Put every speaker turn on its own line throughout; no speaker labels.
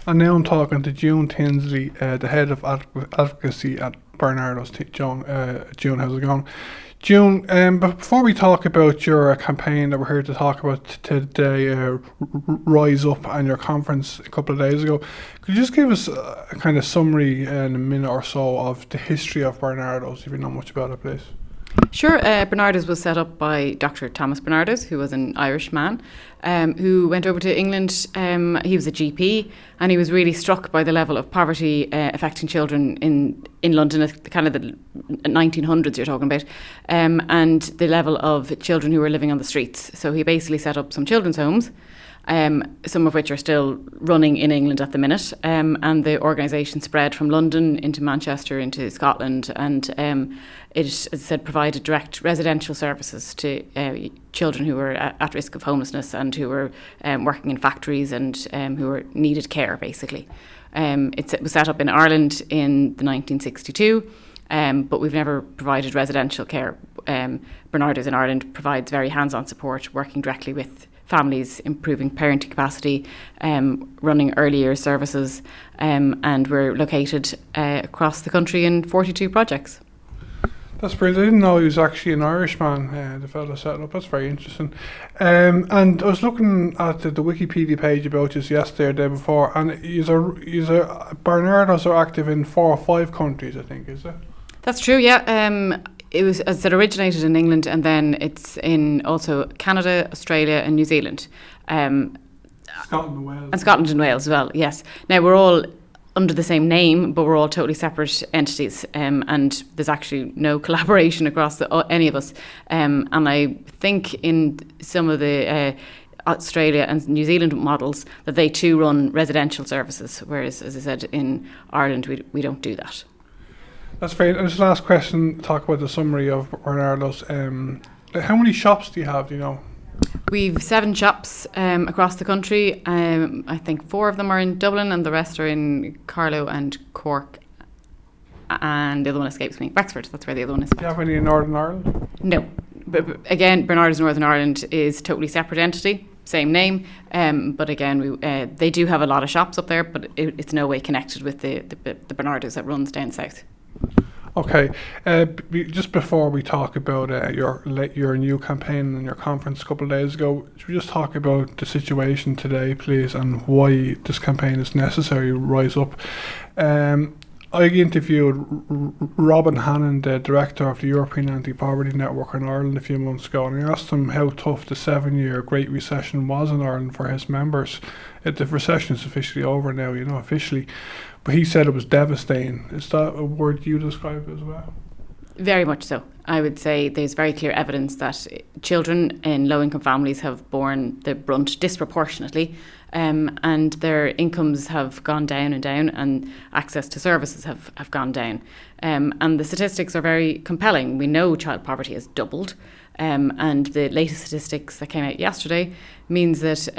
And now I'm talking to June Tinsley, the head of Advocacy at Barnardos. June, how's it going? June, but before we talk about your campaign that we're here to talk about today, Rise Up, and your conference a couple of days ago, could you just give us a kind of summary in a minute or so of the history of Barnardos, if you know much about it, please?
Sure. Barnardos was set up by Dr. Thomas Barnardos, who was an Irish man, who went over to England. He was a GP, and he was really struck by the level of poverty affecting children in London, at kind of the 1900s you're talking about, and the level of children who were living on the streets. So he basically set up some children's homes, some of which are still running in England at the minute, and the organisation spread from London into Manchester, into Scotland, and it, as I said, provided direct residential services to children who were at risk of homelessness and who were working in factories and who needed care, basically. It was set up in Ireland in the 1962, but we've never provided residential care. Barnardos in Ireland provides very hands-on support, working directly with families, improving parenting capacity, running early years services, and we're located across the country in 42 projects.
That's brilliant. I didn't know he was actually an Irishman, the fellow set up. That's very interesting. And I was looking at the Wikipedia page about this yesterday or the day before, and Barnardos are active in 4 or 5 countries, I think, is it?
That's true, yeah. It was, as I said, originated in England, and then it's in also Canada, Australia and New Zealand.
Scotland and Wales.
And Scotland and Wales as well, yes. Now, we're all under the same name, but we're all totally separate entities, and there's actually no collaboration across any of us. And I think in some of the Australia and New Zealand models that they too run residential services, whereas, as I said, in Ireland we don't do that.
That's great. And this last question, talk about the summary of Barnardos. How many shops do you have, do you know?
We've 7 shops across the country. I think 4 of them are in Dublin and the rest are in Carlow and Cork. And the other one escapes me. Wexford, that's where the other one is.
Do you have any in Northern Ireland?
No. But again, Barnardos Northern Ireland is a totally separate entity, same name. But again, they do have a lot of shops up there, but it's no way connected with the Barnardos that runs down south.
Okay, just before we talk about your new campaign and your conference a couple of days ago, should we just talk about the situation today, please, and why this campaign is necessary, Rise Up. I interviewed Robin Hannon, the director of the European Anti-Poverty Network in Ireland a few months ago, and I asked him how tough the 7-year Great Recession was in Ireland for his members. The recession is officially over now, officially. But he said it was devastating. Is that a word you describe as well?
Very much so. I would say there's very clear evidence that children in low-income families have borne the brunt disproportionately, and their incomes have gone down and down, and access to services have gone down. And the statistics are very compelling. We know child poverty has doubled, and the latest statistics that came out yesterday means that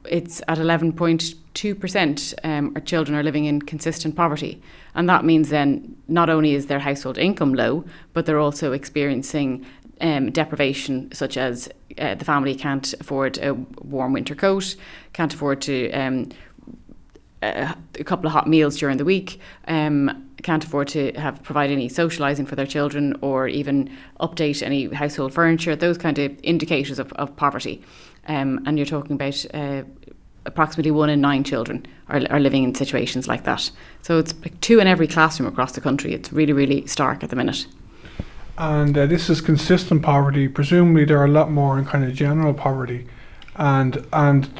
it's at 11.2% our children are living in consistent poverty. And that means then not only is their household income low, but they're also experiencing deprivation, such as the family can't afford a warm winter coat, can't afford to a couple of hot meals during the week, can't afford to provide any socialising for their children, or even update any household furniture, those kind of indicators of poverty. And you're talking about approximately 1 in 9 children are living in situations like that. So it's like 2 in every classroom across the country. It's really, really stark at the minute.
And this is consistent poverty. Presumably there are a lot more in kind of general poverty. And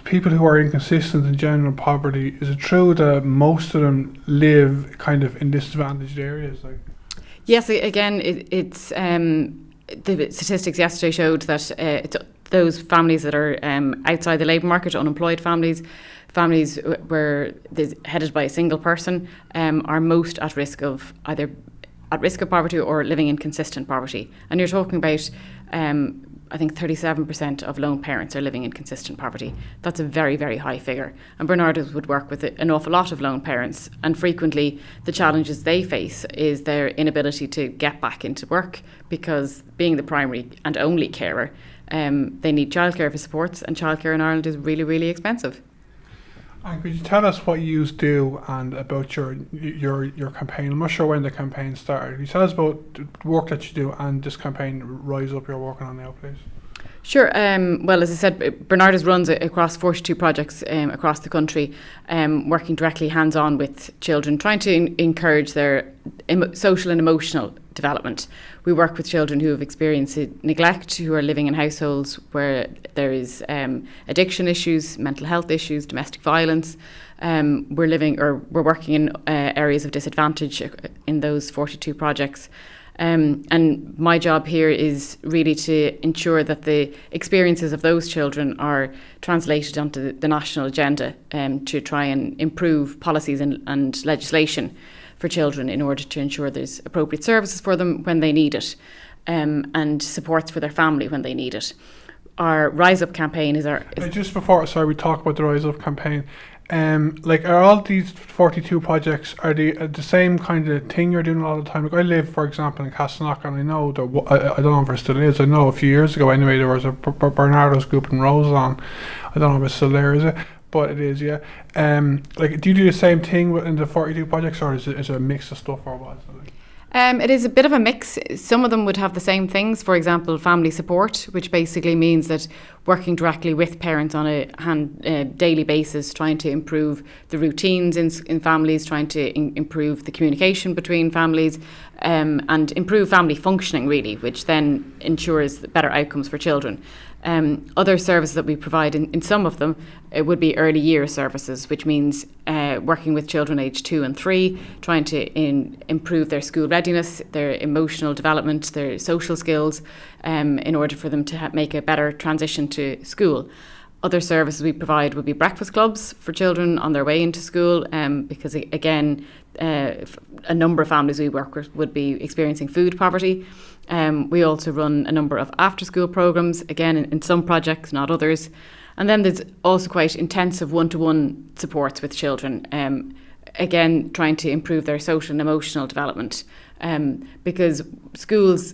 people who are inconsistent in general poverty, is it true that most of them live kind of in disadvantaged areas?
Yes, again, it's the statistics yesterday showed that it's those families that are outside the labour market, unemployed families where they're headed by a single person, are most at risk of either at risk of poverty or living in consistent poverty. And you're talking about I think 37% of lone parents are living in consistent poverty. That's a very, very high figure. And Barnardos would work with an awful lot of lone parents, and frequently the challenges they face is their inability to get back into work, because being the primary and only carer, they need childcare for supports, and childcare in Ireland is really, really expensive.
And could you tell us what you do and about your campaign? I'm not sure when the campaign started. Could you tell us about the work that you do and this campaign, Rise Up, you're working on now, please?
Sure. Well, as I said, Barnardos runs across 42 projects across the country, working directly hands-on with children, trying to encourage their social and emotional development. We work with children who have experienced neglect, who are living in households where there is addiction issues, mental health issues, domestic violence. We're working in areas of disadvantage in those 42 projects. And my job here is really to ensure that the experiences of those children are translated onto the national agenda to try and improve policies and legislation for children in order to ensure there's appropriate services for them when they need it, and supports for their family when they need it. Our Rise Up campaign is
just before, we talk about the Rise Up campaign. Are all these 42 projects, are they the same kind of thing you're doing all the time? Like, I live, for example, in Castleknock, and I know I don't know if it still is. I know a few years ago anyway there was a Barnardos group in Roseland. I don't know if it's still there, is it? But it is, yeah. Do you do the same thing within the 42 projects, or is it a mix of stuff, or what?
It is a bit of a mix. Some of them would have the same things. For example, family support, which basically means that working directly with parents on a daily basis, trying to improve the routines in families, trying to improve the communication between families, and improve family functioning, really, which then ensures better outcomes for children. Other services that we provide in some of them, it would be early year services, which means working with children aged 2 and 3, trying to improve their school readiness, their emotional development, their social skills, in order for them to make a better transition to school. Other services we provide would be breakfast clubs for children on their way into school, because again, a number of families we work with would be experiencing food poverty. We also run a number of after-school programmes, again in some projects, not others. And then there's also quite intensive one-to-one supports with children, again trying to improve their social and emotional development, because schools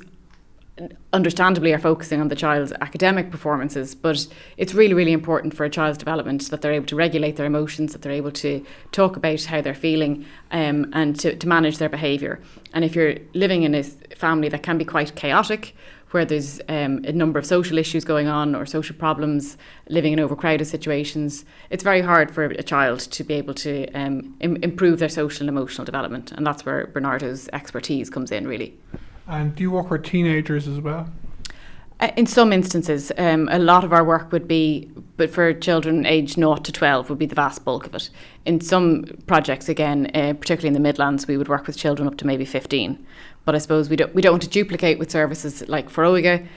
understandably are focusing on the child's academic performances, but it's really, really important for a child's development that they're able to regulate their emotions, that they're able to talk about how they're feeling, and to manage their behaviour. And if you're living in a family that can be quite chaotic, where there's a number of social issues going on or social problems, living in overcrowded situations, it's very hard for a child to be able to improve their social and emotional development. And that's where Barnardos' expertise comes in, really.
And do you work with teenagers as well?
In some instances, a lot of our work would be, but for children aged 0 to 12 would be the vast bulk of it. In some projects, again, particularly in the Midlands, we would work with children up to maybe 15. But I suppose we don't want to duplicate with services like Phríora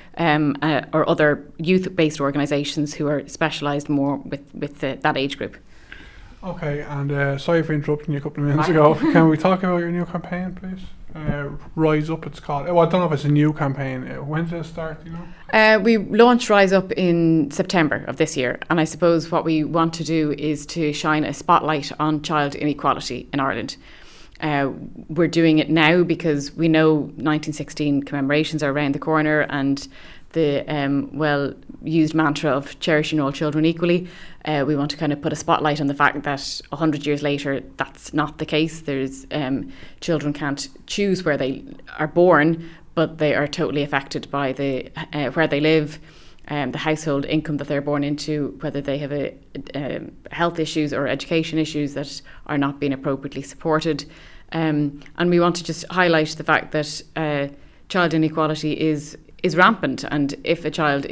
or other youth-based organisations who are specialised more with that age group.
Okay, and sorry for interrupting you a couple of minutes ago. Can we talk about your new campaign, please? Rise Up, it's called. Well, I don't know if it's a new campaign. When did it start, do you know?
We launched Rise Up in September of this year, and I suppose what we want to do is to shine a spotlight on child inequality in Ireland. We're doing it now because we know 1916 commemorations are around the corner, and the well-used mantra of cherishing all children equally. We want to kind of put a spotlight on the fact that 100 years later, that's not the case. There's children can't choose where they are born, but they are totally affected by the where they live, the household income that they're born into, whether they have health issues or education issues that are not being appropriately supported. And we want to just highlight the fact that child inequality is rampant, and if a child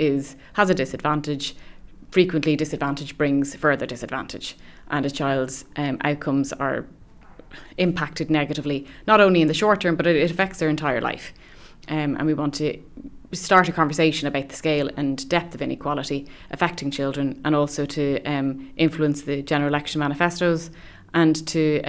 has a disadvantage, frequently disadvantage brings further disadvantage, and a child's outcomes are impacted negatively, not only in the short term, but it affects their entire life. And we want to start a conversation about the scale and depth of inequality affecting children, and also to influence the general election manifestos, and to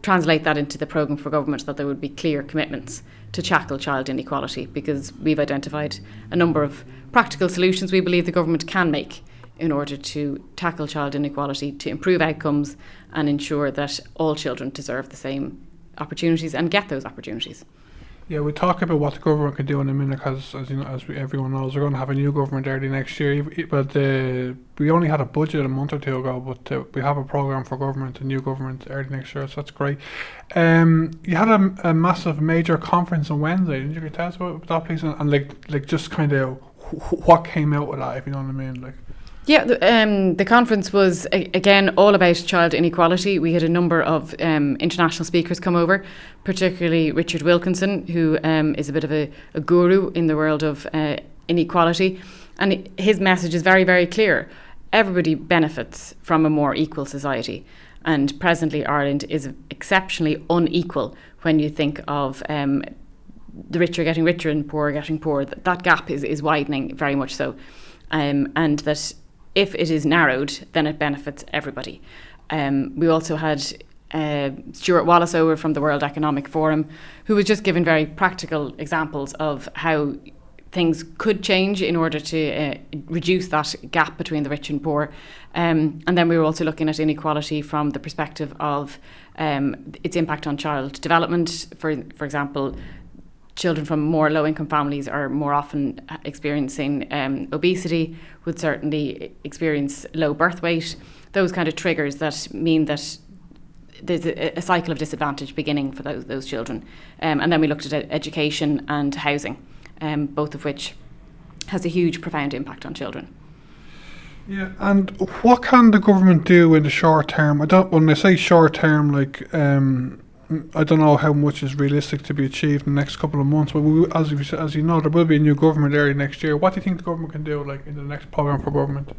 translate that into the programme for government, that there would be clear commitments to tackle child inequality, because we've identified a number of practical solutions we believe the government can make in order to tackle child inequality, to improve outcomes and ensure that all children deserve the same opportunities and get those opportunities.
Yeah, we talk about what the government can do in a minute because, as you know, everyone knows, we're going to have a new government early next year. But we only had a budget a month or two ago, but we have a program for government, a new government early next year, so that's great. You had a massive major conference on Wednesday, didn't you? Can you tell us about that, please? And like just kind of what came out of that, if you know what I mean, like.
Yeah, the conference was, again, all about child inequality. We had a number of international speakers come over, particularly Richard Wilkinson, who is a bit of a guru in the world of inequality. And his message is very, very clear. Everybody benefits from a more equal society. And presently Ireland is exceptionally unequal when you think of the rich are getting richer and poor are getting poorer. That gap is widening very much so. And that if it is narrowed, then it benefits everybody. We also had Stuart Wallace over from the World Economic Forum, who was just giving very practical examples of how things could change in order to reduce that gap between the rich and poor. And then we were also looking at inequality from the perspective of its impact on child development. For example, children from more low-income families are more often experiencing obesity, would certainly experience low birth weight, those kind of triggers that mean that there's a cycle of disadvantage beginning for those children. And then we looked at education and housing, both of which has a huge, profound impact on children.
Yeah, and what can the government do in the short term? When I say short term, like, I don't know how much is realistic to be achieved in the next couple of months, but as you know, there will be a new government early next year. What do you think the government can do, like, in the next programme for government?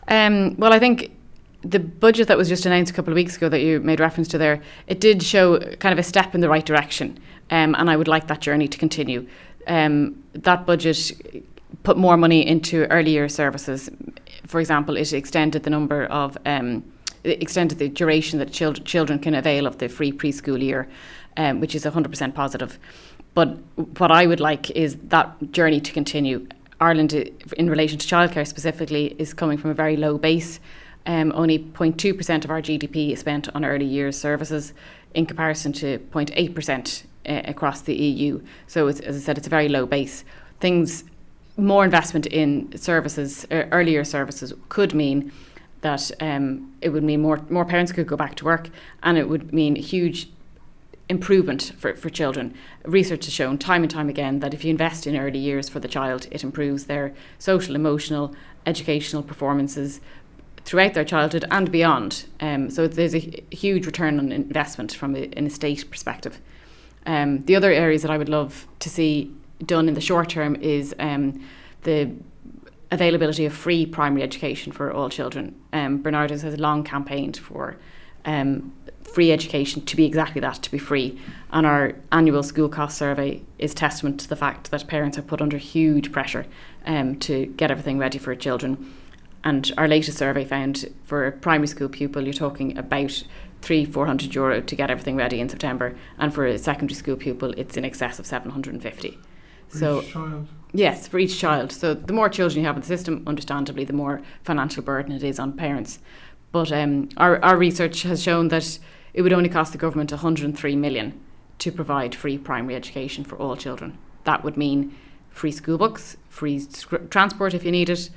Well, I think the budget that was just announced a couple of weeks ago that you made reference to there, it did show kind of a step in the right direction, and I would like that journey to continue. That budget put more money into early year services. For example, it extended the number of extended the duration that children can avail of the free preschool year, which is 100% positive. But what I would like is that journey to continue. Ireland, in relation to childcare specifically, is coming from a very low base. Only 0.2% of our GDP is spent on early years services in comparison to 0.8% across the EU. So, as I said, it's a very low base. More investment in services, earlier services, could mean that it would mean more parents could go back to work, and it would mean a huge improvement for children. Research has shown time and time again that if you invest in early years for the child, it improves their social, emotional, educational performances throughout their childhood and beyond. So there's a huge return on investment from an estate perspective. The other areas that I would love to see done in the short term is the availability of free primary education for all children. Barnardos has long campaigned for free education to be exactly that, to be free. And our annual school cost survey is testament to the fact that parents are put under huge pressure to get everything ready for children. And our latest survey found for a primary school pupil, you're talking about €300-400 to get everything ready in September. And for a secondary school pupil, it's in excess of 750.
For each child?
Yes, for each child. So the more children you have in the system, understandably, the more financial burden it is on parents. But our research has shown that it would only cost the government 103 million to provide free primary education for all children. That would mean free school books, free transport if you need it,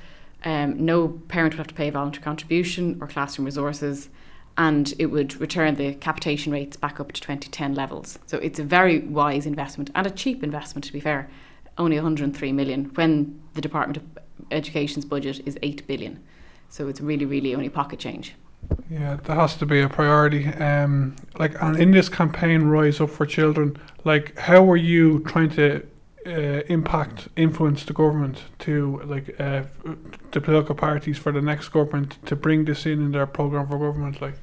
no parent would have to pay a voluntary contribution or classroom resources, and it would return the capitation rates back up to 2010 levels. So it's a very wise investment and a cheap investment, to be fair. Only 103 million when the Department of Education's budget is 8 billion. So it's really, really only pocket change.
Yeah, that has to be a priority. And in this campaign, Rise Up for Children, like, how are you trying to influence the government to, the political parties for the next government to bring this in their programme for government, like?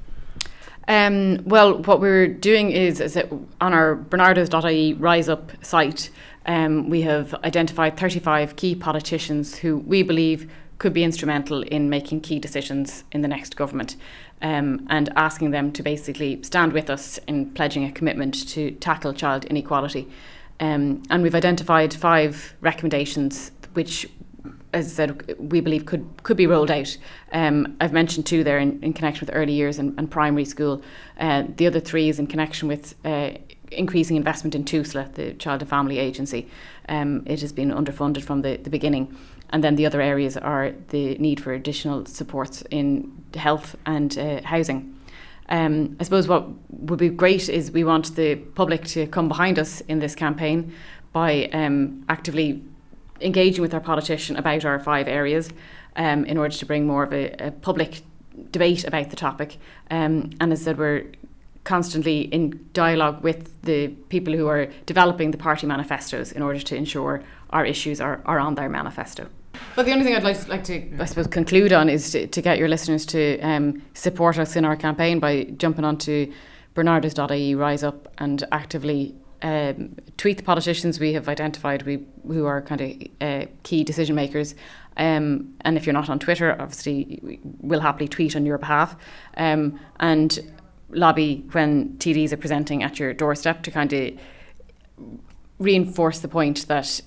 Well, what we're doing is that on our Barnardos.ie Rise Up site, we have identified 35 key politicians who we believe could be instrumental in making key decisions in the next government, and asking them to basically stand with us in pledging a commitment to tackle child inequality. And we've identified 5 recommendations which, as I said, we believe could be rolled out. I've mentioned 2 there in connection with early years and primary school. The other 3 is in connection with increasing investment in TUSLA, the Child and Family Agency. It has been underfunded from the beginning. And then the other areas are the need for additional supports in health and housing. I suppose what would be great is we want the public to come behind us in this campaign by actively engaging with our politician about our 5 areas in order to bring more of a public debate about the topic. And as I said, we're constantly in dialogue with the people who are developing the party manifestos in order to ensure our issues are on their manifesto. But the only thing I'd like to, I suppose, conclude on is to get your listeners to support us in our campaign by jumping onto Barnardos.ie, rise up and actively tweet the politicians we have identified who are kind of key decision makers. And if you're not on Twitter, obviously we'll happily tweet on your behalf. And lobby when TDs are presenting at your doorstep to kind of reinforce the point that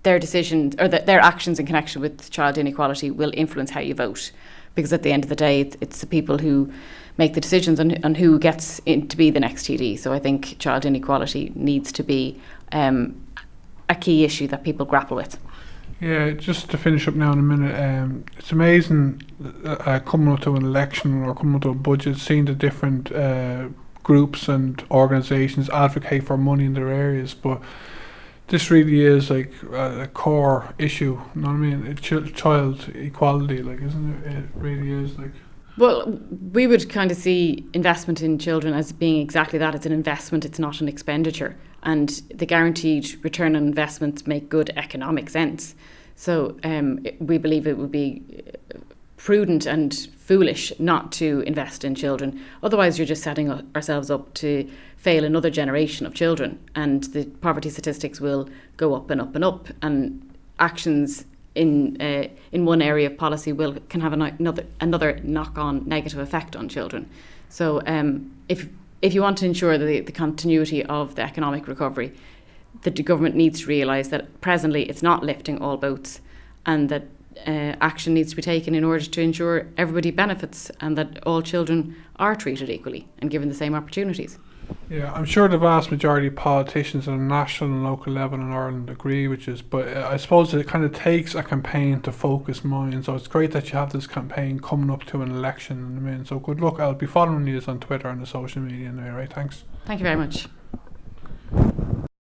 their decisions or their actions in connection with child inequality will influence how you vote, because at the end of the day it's the people who make the decisions on who gets in to be the next TD. So I think child inequality needs to be a key issue that people grapple with.
Yeah, just to finish up now in a minute, it's amazing coming up to an election or coming up to a budget, seeing the different groups and organisations advocate for money in their areas, but this really is like a core issue, you know what I mean? Child equality, like, isn't it? It really is, like.
Well, we would kind of see investment in children as being exactly that. It's an investment, it's not an expenditure. And the guaranteed return on investments make good economic sense. So we believe it would be prudent and foolish not to invest in children. Otherwise, you're just setting ourselves up to fail another generation of children. And the poverty statistics will go up and up and up. And actions in one area of policy can have another knock-on negative effect on children. So if you want to ensure the continuity of the economic recovery, the government needs to realise that presently it's not lifting all boats, and that action needs to be taken in order to ensure everybody benefits and that all children are treated equally and given the same opportunities.
Yeah, I'm sure the vast majority of politicians at a national and local level in Ireland agree with this, but I suppose it kind of takes a campaign to focus minds. So it's great that you have this campaign coming up to an election in a minute. So good luck. I'll be following you on Twitter and the social media anyway, right? Thanks.
Thank you very much.